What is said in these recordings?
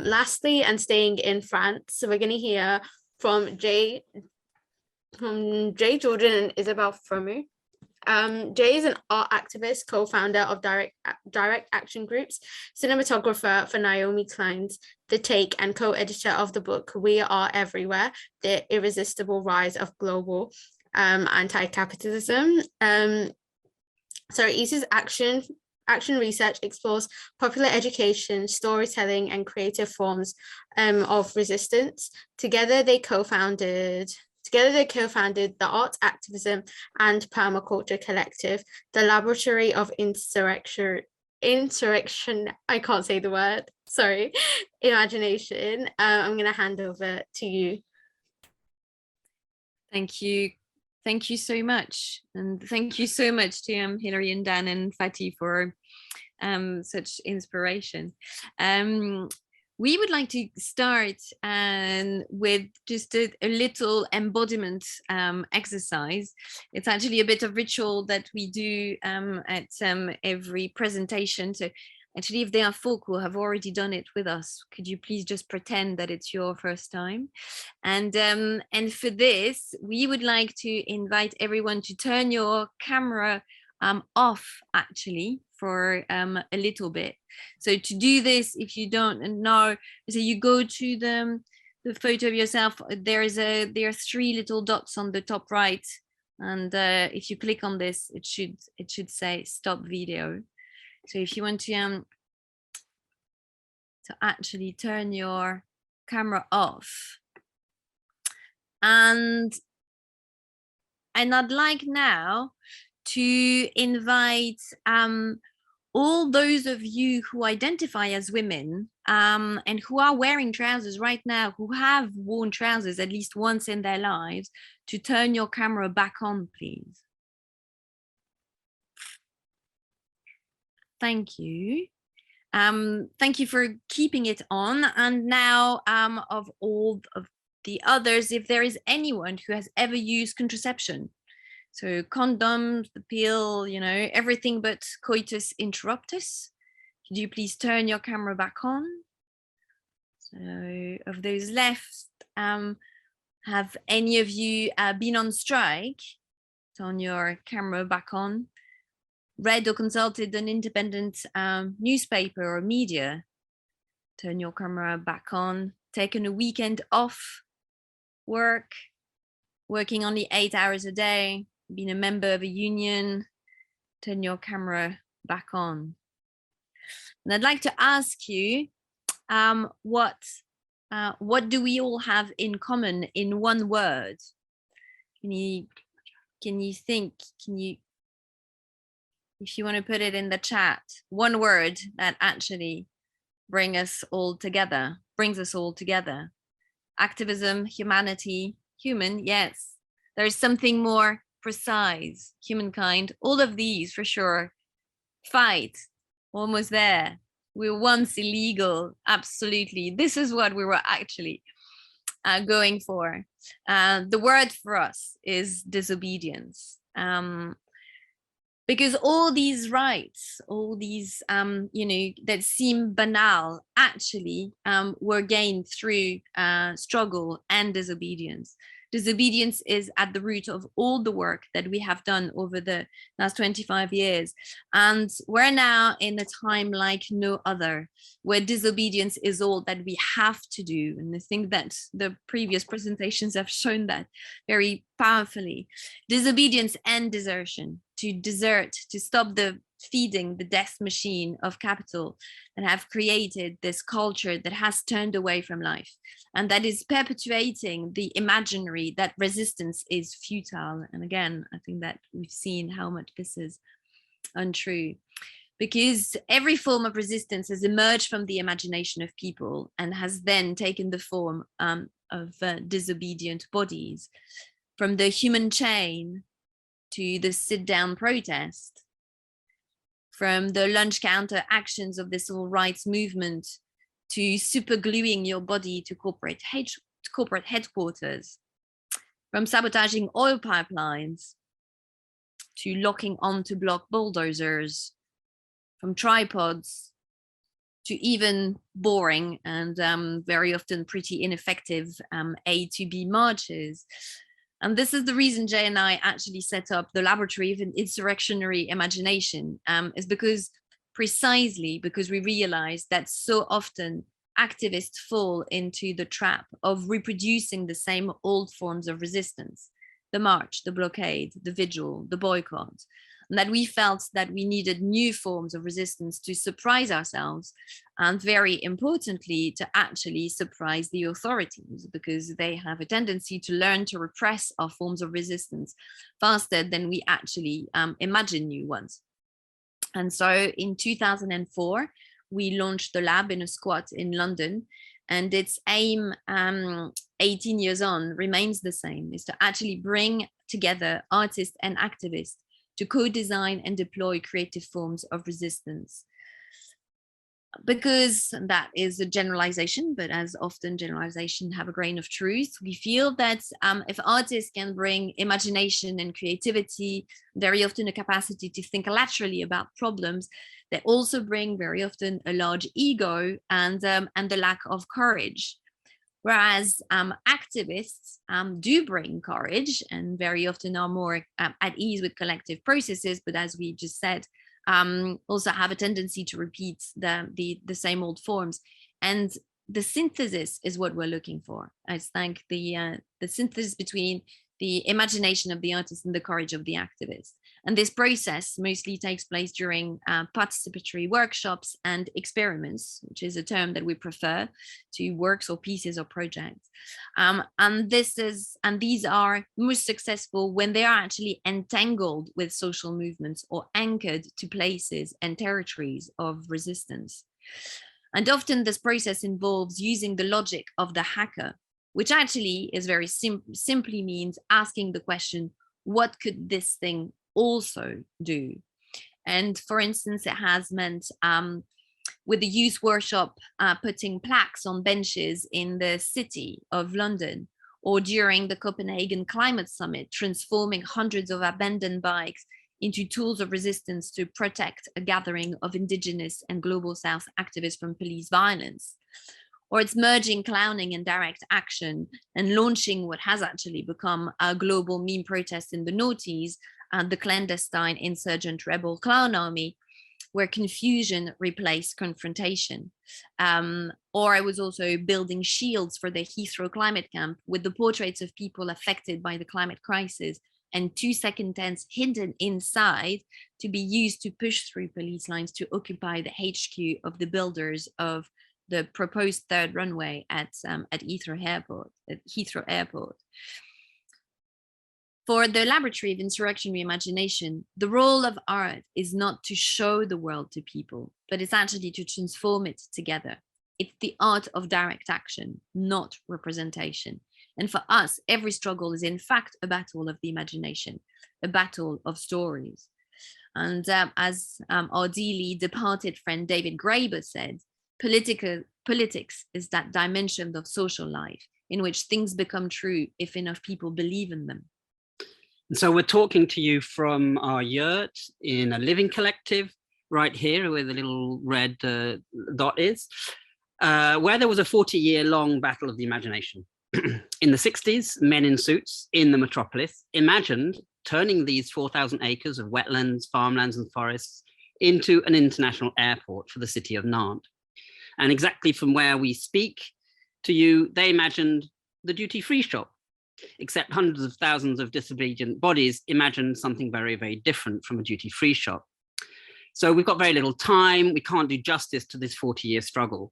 Lastly, and staying in France, so we're going to hear from Jay, Jordan, and Isabel Fremeaux. Jay is an art activist, co-founder of direct action groups, cinematographer for Naomi Klein's The Take, and co-editor of the book We Are Everywhere: The Irresistible Rise of Global Anti-Capitalism. Isa's action research explores popular education, storytelling, and creative forms of resistance. Together they co-founded the Arts Activism and Permaculture Collective, the Laboratory of Insurrection, I can't say the word, sorry, Imagination. I'm going to hand over to you. Thank you. Thank you so much. And thank you so much to Hilary and Dan and Fatih for such inspiration. We would like to start with just a little embodiment exercise. It's actually a bit of ritual that we do at every presentation. So actually, if there are folk who have already done it with us, could you please just pretend that it's your first time? And for this, we would like to invite everyone to turn your camera off, actually, for a little bit. So to do this, if you don't know, so you go to the photo of yourself. There are 3 little dots on the top right, and if you click on this, it should say stop video. So if you want to actually turn your camera off, and I'd like now to invite all those of you who identify as women and who are wearing trousers right now, who have worn trousers at least once in their lives, to turn your camera back on, please. Thank you. Thank you for keeping it on. And now, of all of the others, if there is anyone who has ever used contraception, so condoms, the pill, everything but coitus interruptus, could you please turn your camera back on? So of those left, have any of you been on strike? Turn your camera back on. Read or consulted an independent newspaper or media? Turn your camera back on. Taken a weekend off work, working only 8 hours a day, been a member of a union? Turn your camera back on. And I'd like to ask you, what do we all have in common in one word? Can you think, if you want to put it in the chat, one word that actually brings us all together. Activism, humanity, human, yes. There is something more precise, humankind, all of these for sure. Fight, almost there. We were once illegal, absolutely. This is what we were actually going for. The word for us is disobedience. Because all these rights, all these, that seem banal, actually were gained through struggle and disobedience. Disobedience is at the root of all the work that we have done over the last 25 years. And we're now in a time like no other, where disobedience is all that we have to do. And I think that the previous presentations have shown that very powerfully. Disobedience and desertion. To desert, to stop the feeding the death machine of capital that have created this culture that has turned away from life and that is perpetuating the imaginary that resistance is futile. And again, I think that we've seen how much this is untrue, because every form of resistance has emerged from the imagination of people and has then taken the form of disobedient bodies, from the human chain to the sit-down protest, from the lunch counter actions of the civil rights movement to supergluing your body to corporate headquarters, from sabotaging oil pipelines to locking onto block bulldozers, from tripods to even boring and very often pretty ineffective A to B marches. And this is the reason Jay and I actually set up the Laboratory of Insurrectionary Imagination, is precisely because we realized that so often activists fall into the trap of reproducing the same old forms of resistance, the march, the blockade, the vigil, the boycott, and that we felt that we needed new forms of resistance to surprise ourselves, and very importantly, to actually surprise the authorities, because they have a tendency to learn to repress our forms of resistance faster than we actually imagine new ones. And so in 2004, we launched the lab in a squat in London, and its aim 18 years on remains the same, is to actually bring together artists and activists to co-design and deploy creative forms of resistance. Because that is a generalization, but as often generalization have a grain of truth, we feel that if artists can bring imagination and creativity, very often a capacity to think laterally about problems, they also bring very often a large ego and the lack of courage. Whereas activists do bring courage and very often are more at ease with collective processes, but as we just said, also have a tendency to repeat the same old forms. And the synthesis is what we're looking for. I think the synthesis between the imagination of the artist and the courage of the activist. And this process mostly takes place during participatory workshops and experiments, which is a term that we prefer to works or pieces or projects. And these are most successful when they are actually entangled with social movements or anchored to places and territories of resistance. And often this process involves using the logic of the hacker, which actually is very simply means asking the question, what could this thing also do? And for instance, it has meant with the youth workshop putting plaques on benches in the city of London, or during the Copenhagen Climate Summit, transforming hundreds of abandoned bikes into tools of resistance to protect a gathering of Indigenous and Global South activists from police violence. Or it's merging clowning and direct action and launching what has actually become a global meme protest in the noughties, the clandestine insurgent rebel clown army, where confusion replaced confrontation. Or I was also building shields for the Heathrow climate camp with the portraits of people affected by the climate crisis and 2-second tents hidden inside to be used to push through police lines to occupy the HQ of the builders of the proposed third runway at Heathrow Airport. For the Laboratory of Insurrectionary Imagination, the role of art is not to show the world to people, but it's actually to transform it together. It's the art of direct action, not representation. And for us, every struggle is in fact a battle of the imagination, a battle of stories. And as our dearly departed friend David Graeber said, politics is that dimension of social life in which things become true if enough people believe in them. And so we're talking to you from our yurt in a living collective right here where the little red dot is, where there was a 40-year-long battle of the imagination. In the 60s, men in suits in the metropolis imagined turning these 4,000 acres of wetlands, farmlands and forests into an international airport for the city of Nantes. And exactly from where we speak to you, they imagined the duty-free shop, except hundreds of thousands of disobedient bodies imagined something very, very different from a duty-free shop. So we've got very little time. We can't do justice to this 40-year struggle.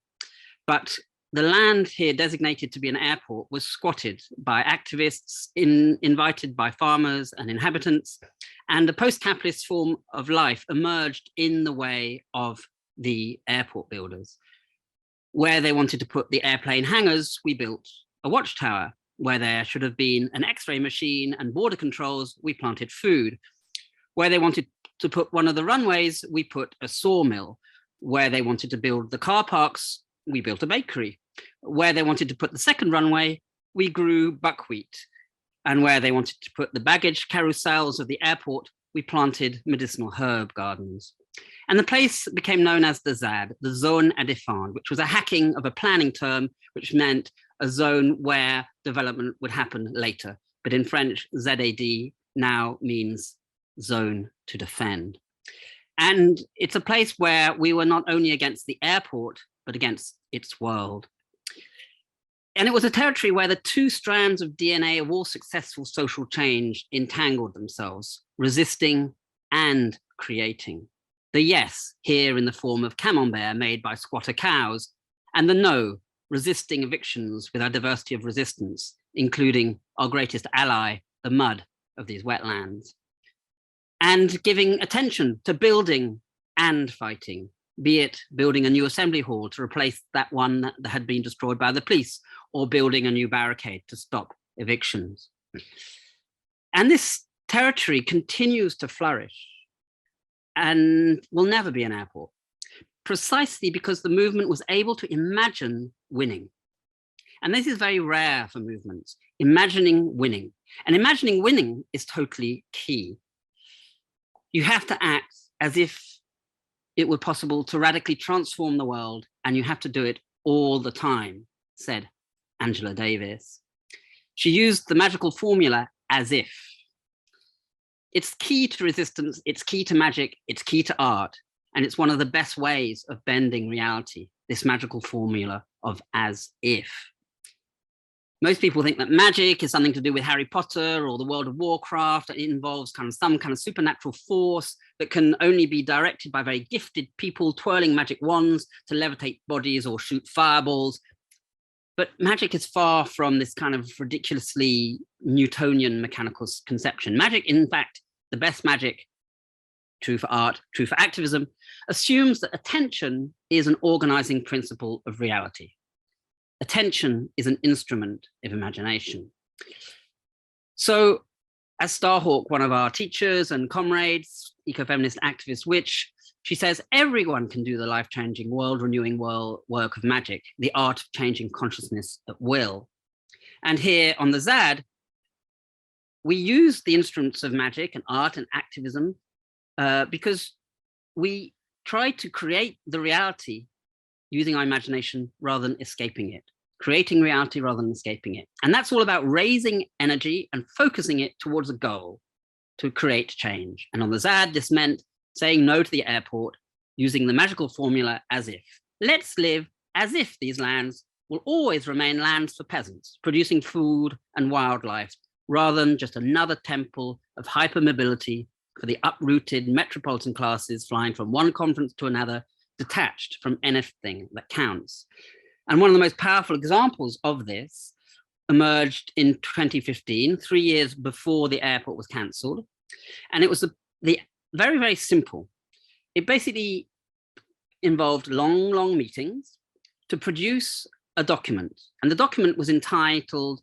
But the land here designated to be an airport was squatted by activists, invited by farmers and inhabitants, and a post-capitalist form of life emerged in the way of the airport builders. Where they wanted to put the airplane hangars, we built a watchtower. Where there should have been an X-ray machine and border controls, we planted food. Where they wanted to put one of the runways, we put a sawmill. Where they wanted to build the car parks, we built a bakery. Where they wanted to put the second runway, we grew buckwheat. And where they wanted to put the baggage carousels of the airport, we planted medicinal herb gardens. And the place became known as the ZAD, the Zone à Défendre, which was a hacking of a planning term, which meant a zone where development would happen later. But in French, ZAD now means zone to defend. And it's a place where we were not only against the airport, but against its world. And it was a territory where the two strands of DNA of all successful social change entangled themselves, resisting and creating. The yes, here in the form of camembert made by squatter cows, and the no, resisting evictions with our diversity of resistance, including our greatest ally, the mud of these wetlands. And giving attention to building and fighting, be it building a new assembly hall to replace that one that had been destroyed by the police, or building a new barricade to stop evictions. And this territory continues to flourish and will never be an airport, precisely because the movement was able to imagine winning. And this is very rare for movements, imagining winning. And imagining winning is totally key. You have to act as if it were possible to radically transform the world, and you have to do it all the time, said Angela Davis. She used the magical formula as if. It's key to resistance, it's key to magic, it's key to art, and it's one of the best ways of bending reality, this magical formula of as if. Most people think that magic is something to do with Harry Potter or the World of Warcraft. It involves some kind of supernatural force that can only be directed by very gifted people twirling magic wands to levitate bodies or shoot fireballs. But magic is far from this kind of ridiculously Newtonian mechanical conception. Magic, in fact, the best magic, true for art, true for activism, assumes that attention is an organizing principle of reality. Attention is an instrument of imagination. So, as Starhawk, one of our teachers and comrades, ecofeminist activist witch, she says, everyone can do the life-changing, world-renewing work of magic, the art of changing consciousness at will. And here on the ZAD, we use the instruments of magic and art and activism because we try to create the reality using our imagination rather than escaping it, creating reality rather than escaping it. And that's all about raising energy and focusing it towards a goal to create change. And on the ZAD, this meant saying no to the airport, using the magical formula as if. Let's live as if these lands will always remain lands for peasants, producing food and wildlife, rather than just another temple of hypermobility for the uprooted metropolitan classes flying from one conference to another, detached from anything that counts. And one of the most powerful examples of this emerged in 2015, 3 years before the airport was cancelled. And it was the very, very simple. It basically involved long meetings to produce a document. And the document was entitled,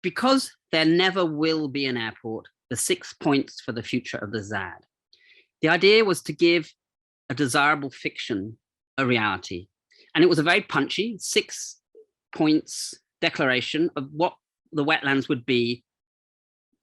"Because There Never Will Be an Airport, the 6 Points for the Future of the ZAD." The idea was to give a desirable fiction a reality. And it was a very punchy 6 points declaration of what the wetlands would be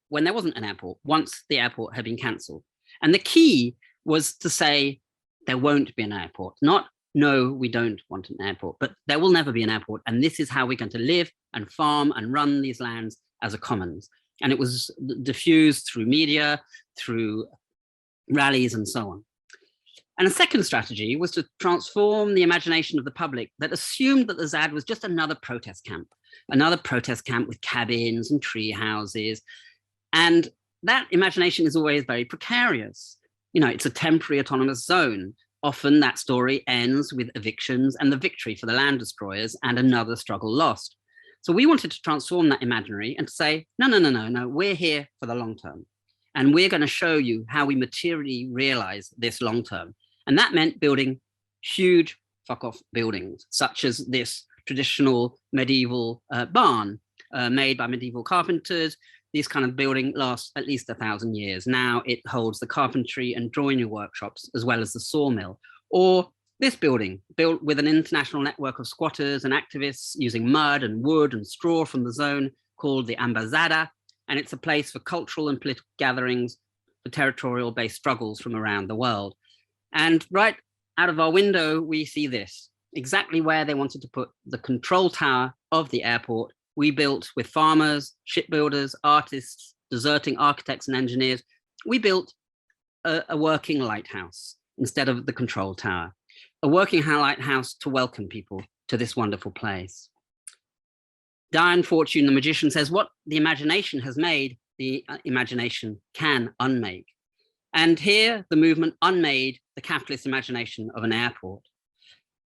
when there wasn't an airport, once the airport had been cancelled. And the key was to say, there won't be an airport, not no, we don't want an airport, but there will never be an airport. And this is how we're going to live and farm and run these lands as a commons. And it was diffused through media, through rallies and so on. And a second strategy was to transform the imagination of the public that assumed that the ZAD was just another protest camp with cabins and tree houses. And that imagination is always very precarious. You know, it's a temporary autonomous zone. Often that story ends with evictions and the victory for the land destroyers and another struggle lost. So we wanted to transform that imaginary and to say, no, we're here for the long term. And we're going to show you how we materially realize this long term. And that meant building huge fuck-off buildings, such as this traditional medieval barn made by medieval carpenters. This kind of building lasts at least 1,000 years. Now it holds the carpentry and joinery workshops, as well as the sawmill. Or this building, built with an international network of squatters and activists using mud and wood and straw from the zone, called the Ambazada. And it's a place for cultural and political gatherings, for territorial-based struggles from around the world. And right out of our window, we see this, exactly where they wanted to put the control tower of the airport. We built with farmers, shipbuilders, artists, deserting architects and engineers. We built a working lighthouse instead of the control tower, a working lighthouse to welcome people to this wonderful place. Diane Fortune, the magician, says, what the imagination has made, the imagination can unmake. And here the movement unmade the capitalist imagination of an airport.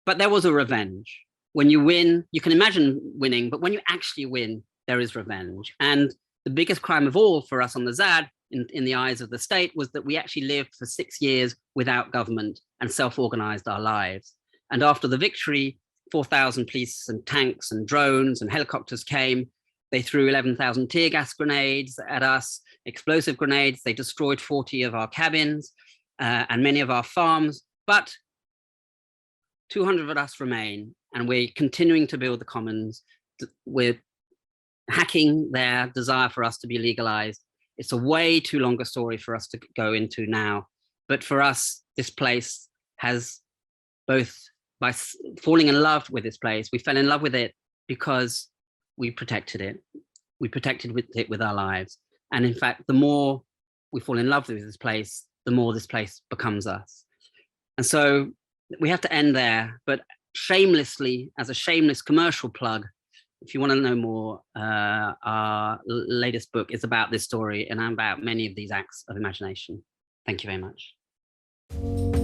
But there was a revenge. When you win, you can imagine winning, but when you actually win, there is revenge. And the biggest crime of all for us on the ZAD, in the eyes of the state, was that we actually lived for 6 years without government and self-organized our lives. And after the victory, 4,000 police and tanks and drones and helicopters came. They threw 11,000 tear gas grenades at us, explosive grenades. They destroyed 40 of our cabins and many of our farms, but 200 of us remain, and we're continuing to build the commons. We're hacking their desire for us to be legalized. It's a way too long a story for us to go into now. But for us, this place has both, by falling in love with this place, we fell in love with it because we protected it. We protected it with our lives. And in fact, the more we fall in love with this place, the more this place becomes us. And so we have to end there, but shamelessly, as a shameless commercial plug, if you want to know more, our latest book is about this story and about many of these acts of imagination. Thank you very much.